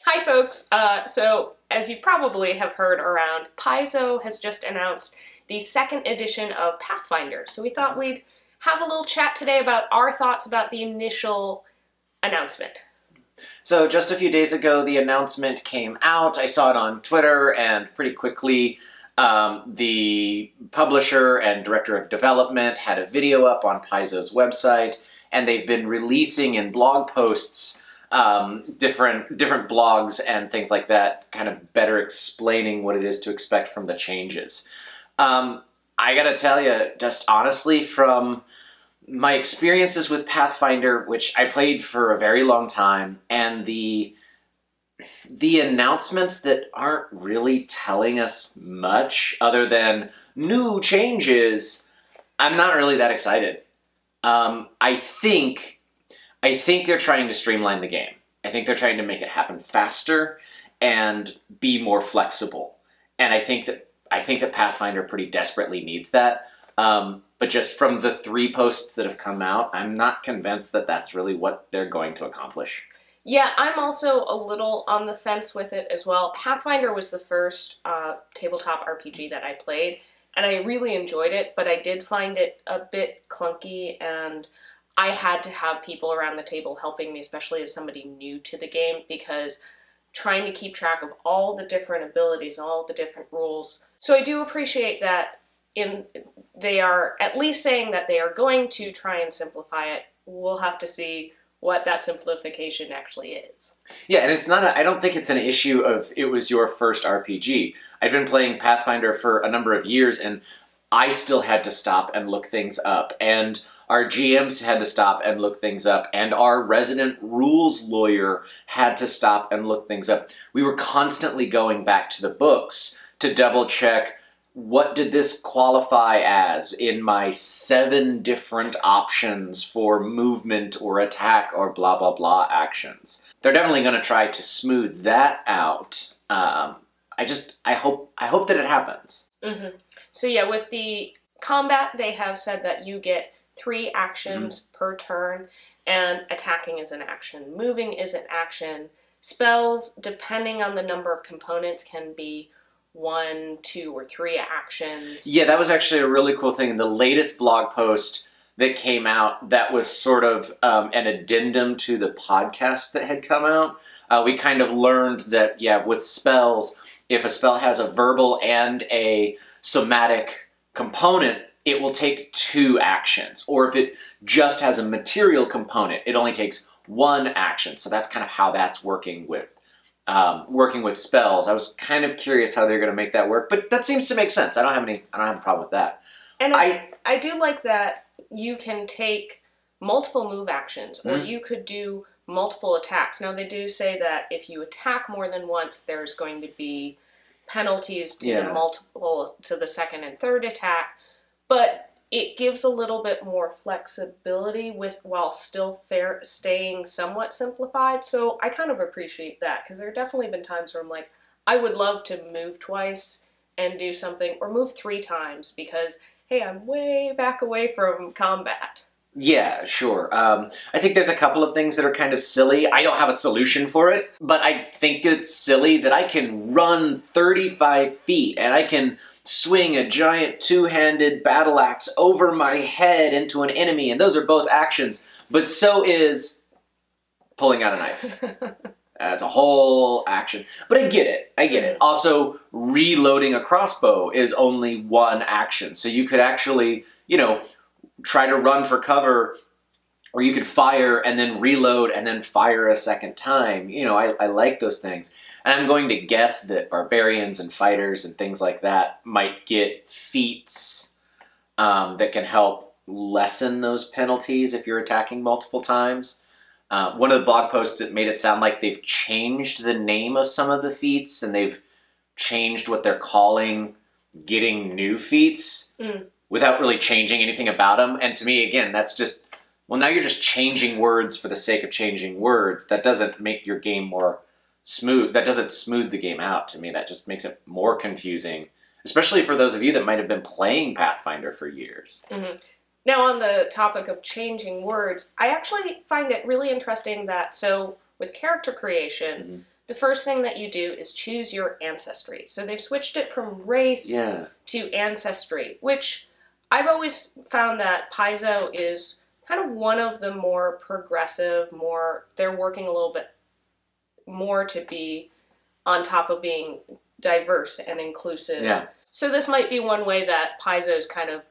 Hi folks, so as you probably have heard around, Paizo has just announced the second edition of Pathfinder, so we thought we'd have a little chat today about our thoughts about the initial announcement. So just a few days ago, the announcement came out. I saw it on Twitter, and pretty quickly the publisher and director of development had a video up on Paizo's website, and they've been releasing in blog posts different blogs and things like that, kind of better explaining what it is to expect from the changes. I gotta tell you, just honestly, from my experiences with Pathfinder, which I played for a very long time, and the announcements that aren't really telling us much other than new changes, I'm not really that excited. I think they're trying to streamline the game. I think they're trying to make it happen faster and be more flexible. And I think that Pathfinder pretty desperately needs that. But just from the 3 posts that have come out, I'm not convinced that that's really what they're going to accomplish. Yeah, I'm also a little on the fence with it as well. Pathfinder was the first tabletop RPG that I played, and I really enjoyed it, but I did find it a bit clunky, and I had to have people around the table helping me, especially as somebody new to the game, because trying to keep track of all the different abilities, all the different rules. So I do appreciate that they are at least saying that they are going to try and simplify it. We'll have to see what that simplification actually is. Yeah, and it's not I don't think it's an issue of it was your first RPG. I've been playing Pathfinder for a number of years, and I still had to stop and look things up, and our GMs had to stop and look things up, and our resident rules lawyer had to stop and look things up. We were constantly going back to the books to double check, what did this qualify as in my 7 different options for movement or attack or blah blah blah actions. They're definitely going to try to smooth that out. I hope that it happens. Mm-hmm. So yeah, with the combat, they have said that you get 3 actions per turn, and attacking is an action, moving is an action. Spells, depending on the number of components, can be 1, 2, or 3 actions. Yeah, that was actually a really cool thing. In the latest blog post that came out, that was sort of an addendum to the podcast that had come out. We kind of learned that, yeah, with spells, if a spell has a verbal and a somatic component, it will take 2 actions. Or if it just has a material component, it only takes 1 action. So that's kind of how that's working with spells. I was kind of curious how they're going to make that work, but that seems to make sense. I don't have a problem with that. And I do like that you can take multiple move actions, or you could do multiple attacks. Now, they do say that if you attack more than once, there's going to be penalties to the second and third attack, but it gives a little bit more flexibility while still staying somewhat simplified. So I kind of appreciate that, because there have definitely been times where I'm like, I would love to move twice and do something, or move 3 times, because, hey, I'm way back away from combat. Yeah, sure. I think there's a couple of things that are kind of silly. I don't have a solution for it, but I think it's silly that I can run 35 feet and I can swing a giant 2-handed battle axe over my head into an enemy, and those are both actions, but so is pulling out a knife. That's a whole action. But I get it. Also, reloading a crossbow is only 1 action, so you could actually, try to run for cover, or you could fire and then reload and then fire a second time. I like those things. And I'm going to guess that barbarians and fighters and things like that might get feats that can help lessen those penalties if you're attacking multiple times. One of the blog posts that made it sound like they've changed the name of some of the feats, and they've changed what they're calling getting new feats. Without really changing anything about them. And to me, again, that's just, well, now you're just changing words for the sake of changing words. That doesn't make your game more smooth. That doesn't smooth the game out to me. That just makes it more confusing, especially for those of you that might have been playing Pathfinder for years. Now, on the topic of changing words, I actually find it really interesting that, so with character creation, the first thing that you do is choose your ancestry. So they've switched it from race to ancestry, which I've always found that Paizo is kind of one of the more progressive, they're working a little bit more to be on top of being diverse and inclusive. Yeah. So this might be one way that Paizo is kind of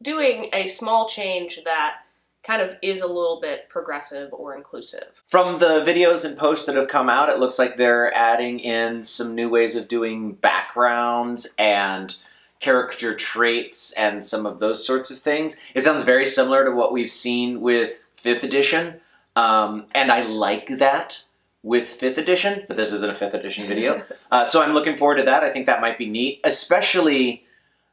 doing a small change that kind of is a little bit progressive or inclusive. From the videos and posts that have come out, it looks like they're adding in some new ways of doing backgrounds and character traits and some of those sorts of things. It sounds very similar to what we've seen with 5th edition, and I like that with 5th edition, but this isn't a 5th edition video. So I'm looking forward to that. I think that might be neat, especially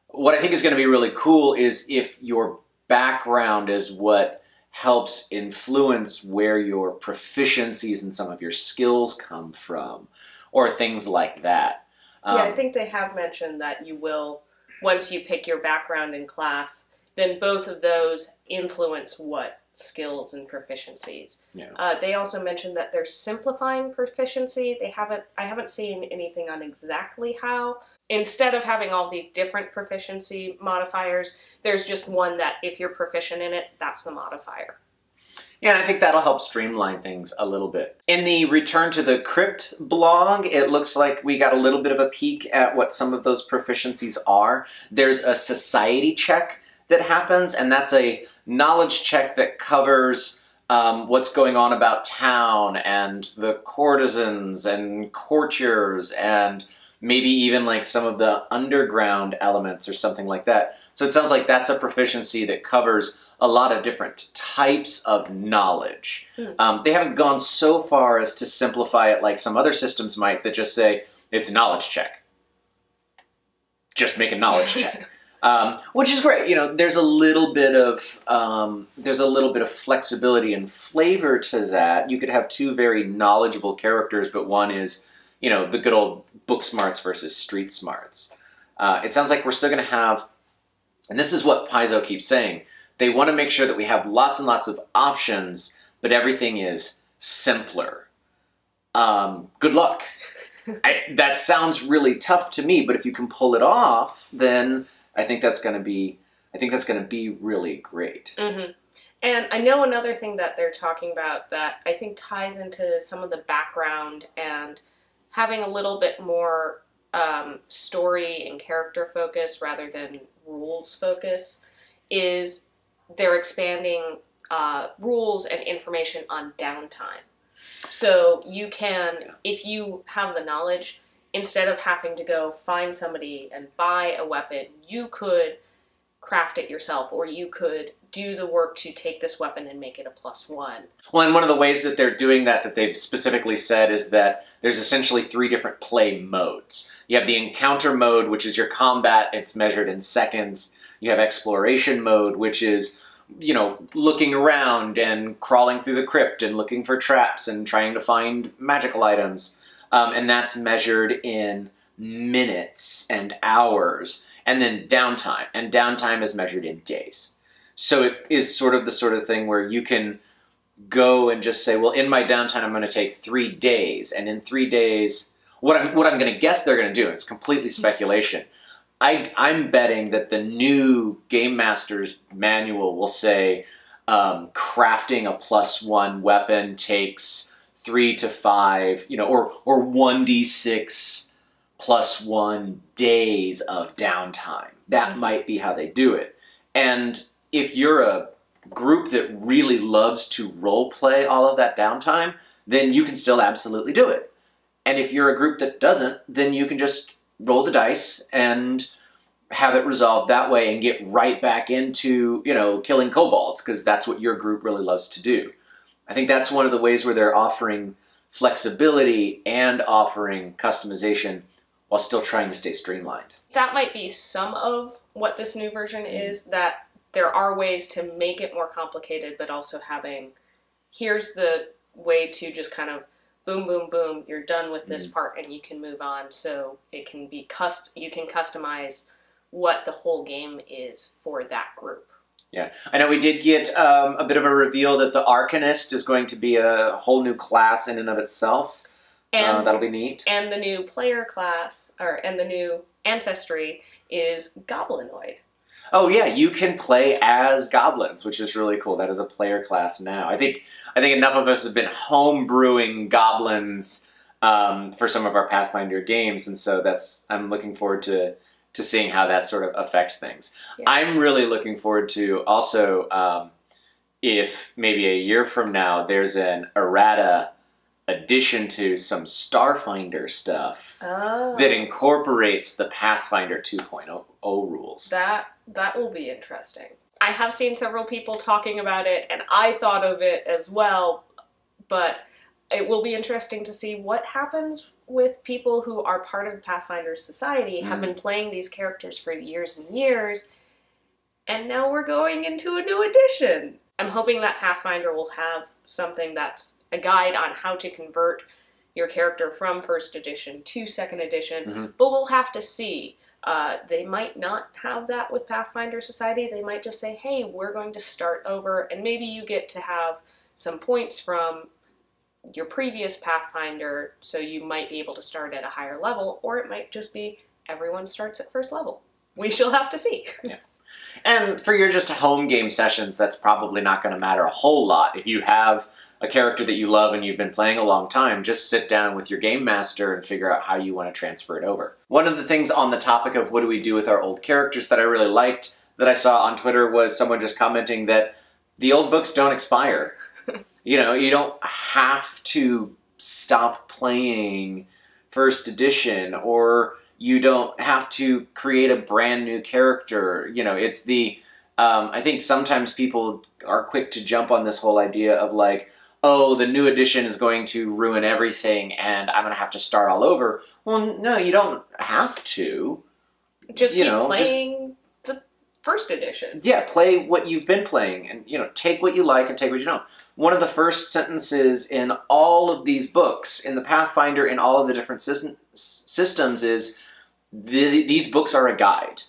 what I think is going to be really cool is if your background is what helps influence where your proficiencies and some of your skills come from, or things like that. Yeah, I think they have mentioned that you will, once you pick your background in class, then both of those influence what skills and proficiencies. Yeah. They also mentioned that they're simplifying proficiency. I haven't seen anything on exactly how. Instead of having all these different proficiency modifiers, there's just one that if you're proficient in it, that's the modifier. Yeah, and I think that'll help streamline things a little bit. In the Return to the Crypt blog, it looks like we got a little bit of a peek at what some of those proficiencies are. There's a society check that happens, and that's a knowledge check that covers what's going on about town and the courtesans and courtiers and maybe even like some of the underground elements or something like that. So it sounds like that's a proficiency that covers a lot of different types of knowledge. They haven't gone so far as to simplify it like some other systems might that just say, it's a knowledge check. Just make a knowledge check. Which is great. You know, there's a little bit of flexibility and flavor to that. You could have two very knowledgeable characters, but one is, you know, the good old book smarts versus street smarts. It sounds like we're still going to have, and this is what Paizo keeps saying, they want to make sure that we have lots and lots of options, but everything is simpler. Good luck. That sounds really tough to me, but if you can pull it off, then I think that's going to be really great. Mm-hmm. And I know another thing that they're talking about that I think ties into some of the background and having a little bit more story and character focus rather than rules focus is they're expanding rules and information on downtime. So you can, if you have the knowledge, instead of having to go find somebody and buy a weapon, you could craft it yourself, or you could do the work to take this weapon and make it a +1. Well, and one of the ways that they're doing that they've specifically said is that there's essentially 3 different play modes. You have the encounter mode, which is your combat. It's measured in seconds. You have exploration mode, which is, you know, looking around and crawling through the crypt and looking for traps and trying to find magical items. And that's measured in minutes and hours. And then downtime. And downtime is measured in days. So it is sort of the sort of thing where you can go and just say, well, in my downtime, I'm going to take 3 days. And in 3 days, what I'm going to guess they're going to do, it's completely speculation. I'm betting that the new Game Master's manual will say crafting a +1 weapon takes 3 to 5, you know, or 1d6 +1 days of downtime. That might be how they do it. And if you're a group that really loves to role play all of that downtime, then you can still absolutely do it. And if you're a group that doesn't, then you can just roll the dice and have it resolved that way and get right back into, you know, killing kobolds, because that's what your group really loves to do. I think that's one of the ways where they're offering flexibility and offering customization while still trying to stay streamlined. That might be some of what this new version is, that there are ways to make it more complicated, but also having, here's the way to just kind of boom, boom, boom, you're done with this part and you can move on. So it can be you can customize what the whole game is for that group. Yeah, I know we did get a bit of a reveal that the Arcanist is going to be a whole new class in and of itself. And that'll be neat. And the new player class, and the new Ancestry is Goblinoid. Oh yeah, you can play as goblins, which is really cool. That is a player class now. I think enough of us have been homebrewing goblins for some of our Pathfinder games, and so I'm looking forward to seeing how that sort of affects things. Yeah. I'm really looking forward to also if maybe a year from now there's an errata addition to some Starfinder stuff that incorporates the Pathfinder 2.0 rules. That will be interesting. I have seen several people talking about it, and I thought of it as well, but it will be interesting to see what happens with people who are part of the Pathfinder Society, have been playing these characters for years and years, and now we're going into a new edition. I'm hoping that Pathfinder will have something that's a guide on how to convert your character from 1st edition to 2nd edition, but we'll have to see. They might not have that with Pathfinder Society. They might just say, hey, we're going to start over, and maybe you get to have some points from your previous Pathfinder, so you might be able to start at a higher level, or it might just be everyone starts at 1st level. We shall have to see. Yeah. And for your just home game sessions, that's probably not going to matter a whole lot. If you have a character that you love and you've been playing a long time, just sit down with your game master and figure out how you want to transfer it over. One of the things on the topic of what do we do with our old characters that I really liked that I saw on Twitter was someone just commenting that the old books don't expire. You know, you don't have to stop playing 1st edition, or you don't have to create a brand new character. You know, it's the, I think sometimes people are quick to jump on this whole idea of like, oh, the new edition is going to ruin everything and I'm going to have to start all over. Well, no, you don't have to. Just keep playing the 1st edition. Yeah, play what you've been playing and, take what you like and take what you don't. One of the first sentences in all of these books, in the Pathfinder, in all of the different systems is, these books are a guide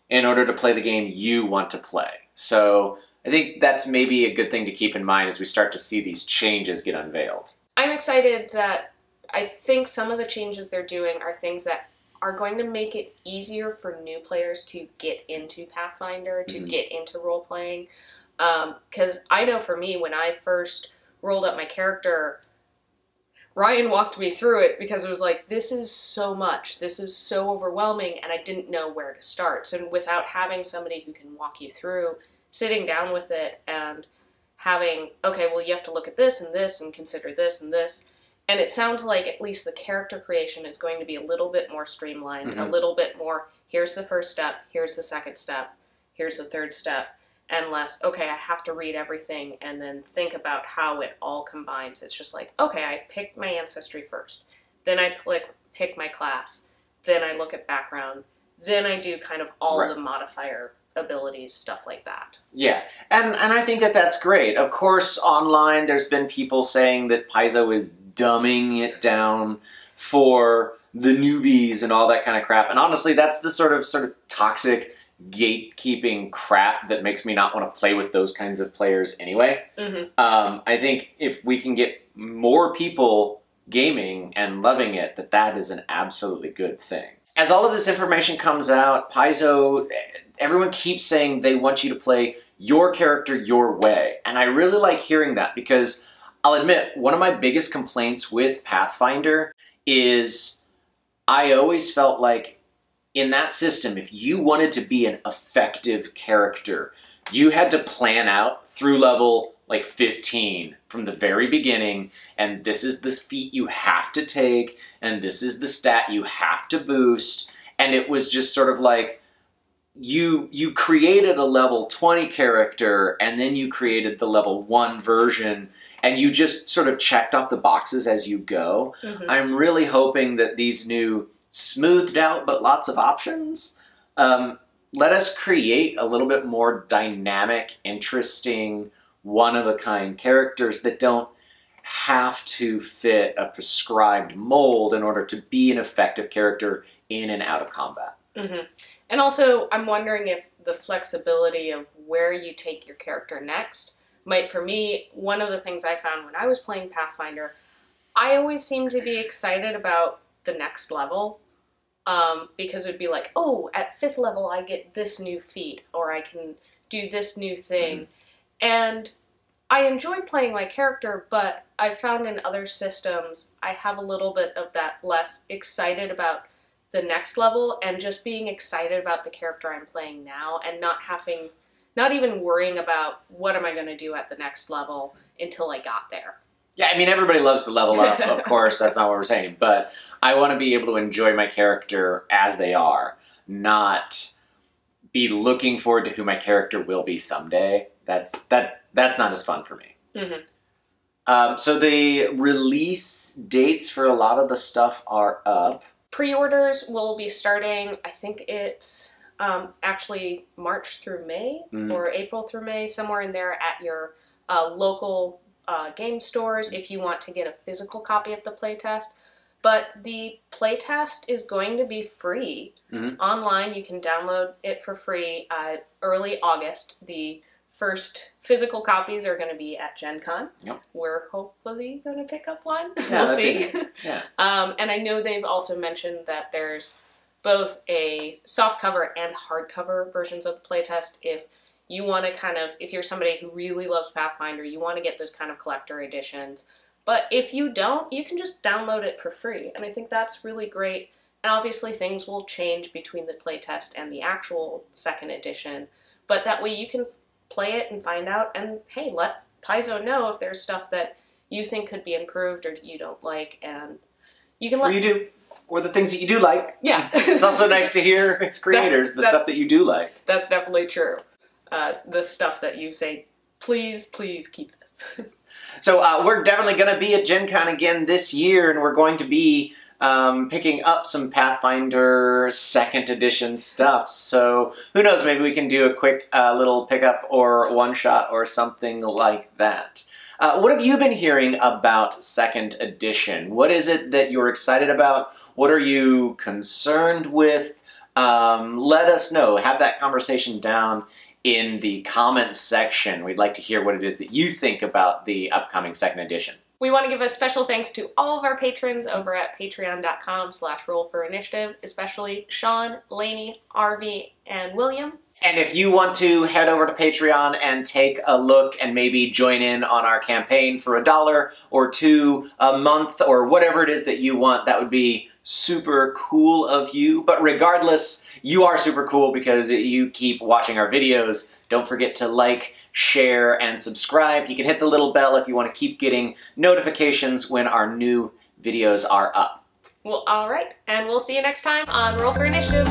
in order to play the game you want to play. So I think that's maybe a good thing to keep in mind as we start to see these changes get unveiled. I'm excited that I think some of the changes they're doing are things that are going to make it easier for new players to get into Pathfinder, to get into role-playing. Because I know for me, when I first rolled up my character, Ryan walked me through it because it was like, this is so much, this is so overwhelming, and I didn't know where to start. So without having somebody who can walk you through, sitting down with it and having, okay, well, you have to look at this and consider this and this. And it sounds like at least the character creation is going to be a little bit more streamlined, a little bit more, here's the 1st step, here's the 2nd step, here's the 3rd step, and less, okay, I have to read everything and then think about how it all combines. It's just like, okay, I picked my Ancestry first, then I pick my class, then I look at background, then I do kind of all the modifier abilities, stuff like that. Yeah, and I think that that's great. Of course, online there's been people saying that Paizo is dumbing it down for the newbies and all that kind of crap. And honestly, that's the sort of toxic gatekeeping crap that makes me not want to play with those kinds of players anyway. I think if we can get more people gaming and loving it, that is an absolutely good thing. As all of this information comes out, Paizo, everyone keeps saying they want you to play your character your way. And I really like hearing that because I'll admit, one of my biggest complaints with Pathfinder is I always felt like in that system, if you wanted to be an effective character, you had to plan out through level like 15 from the very beginning, and this is the feat you have to take, and this is the stat you have to boost, and it was just sort of like you created a level 20 character, and then you created the level 1 version, and you just sort of checked off the boxes as you go. I'm really hoping that these new smoothed out but lots of options let us create a little bit more dynamic, interesting, one-of-a-kind characters that don't have to fit a prescribed mold in order to be an effective character in and out of combat. And also, I'm wondering if the flexibility of where you take your character next might, for me, one of the things I found when I was playing Pathfinder, I always seem to be excited about the next level, because it would be like, oh, at 5th level I get this new feat, or I can do this new thing. And I enjoy playing my character, but I've found in other systems I have a little bit of that less excited about the next level and just being excited about the character I'm playing now and not even worrying about what am I going to do at the next level until I got there. Yeah, I mean, everybody loves to level up, of course, that's not what we're saying, but I want to be able to enjoy my character as they are, not be looking forward to who my character will be someday. That's not as fun for me. Mm-hmm. So the release dates for a lot of the stuff are up. Pre-orders will be starting, I think it's actually March through May, or April through May, somewhere in there at your local game stores if you want to get a physical copy of the playtest. But the playtest is going to be free. Online. You can download it for free early August. The first physical copies are going to be at Gen Con. Yep. We're hopefully going to pick up one. Yeah, we'll see. Yeah. And I know they've also mentioned that there's both a softcover and hardcover versions of the playtest. If you want to if you're somebody who really loves Pathfinder, you want to get those kind of collector editions. But if you don't, you can just download it for free. And I think that's really great. And obviously things will change between the playtest and the actual 2nd edition. But that way you can play it and find out, and hey, let Paizo know if there's stuff that you think could be improved or you don't like, and you can let... Or you do. Or the things that you do like. Yeah. It's also nice to hear as creators the stuff that you do like. That's definitely true. The stuff that you say, please, please keep this. So we're definitely going to be at Gen Con again this year, and we're going to be picking up some Pathfinder 2nd edition stuff. So who knows, maybe we can do a quick little pickup or one-shot or something like that. What have you been hearing about 2nd edition? What is it that you're excited about? What are you concerned with? Let us know. Have that conversation down in the comments section. We'd like to hear what it is that you think about the upcoming 2nd edition. We want to give a special thanks to all of our patrons over at patreon.com/rollforinitiative, especially Sean, Lainey, RV, and William. And if you want to head over to Patreon and take a look and maybe join in on our campaign for $1 or $2 a month or whatever it is that you want, that would be super cool of you. But regardless, you are super cool because you keep watching our videos. Don't forget to like, share, and subscribe. You can hit the little bell if you want to keep getting notifications when our new videos are up. Well, all right, and we'll see you next time on Roll for Initiative.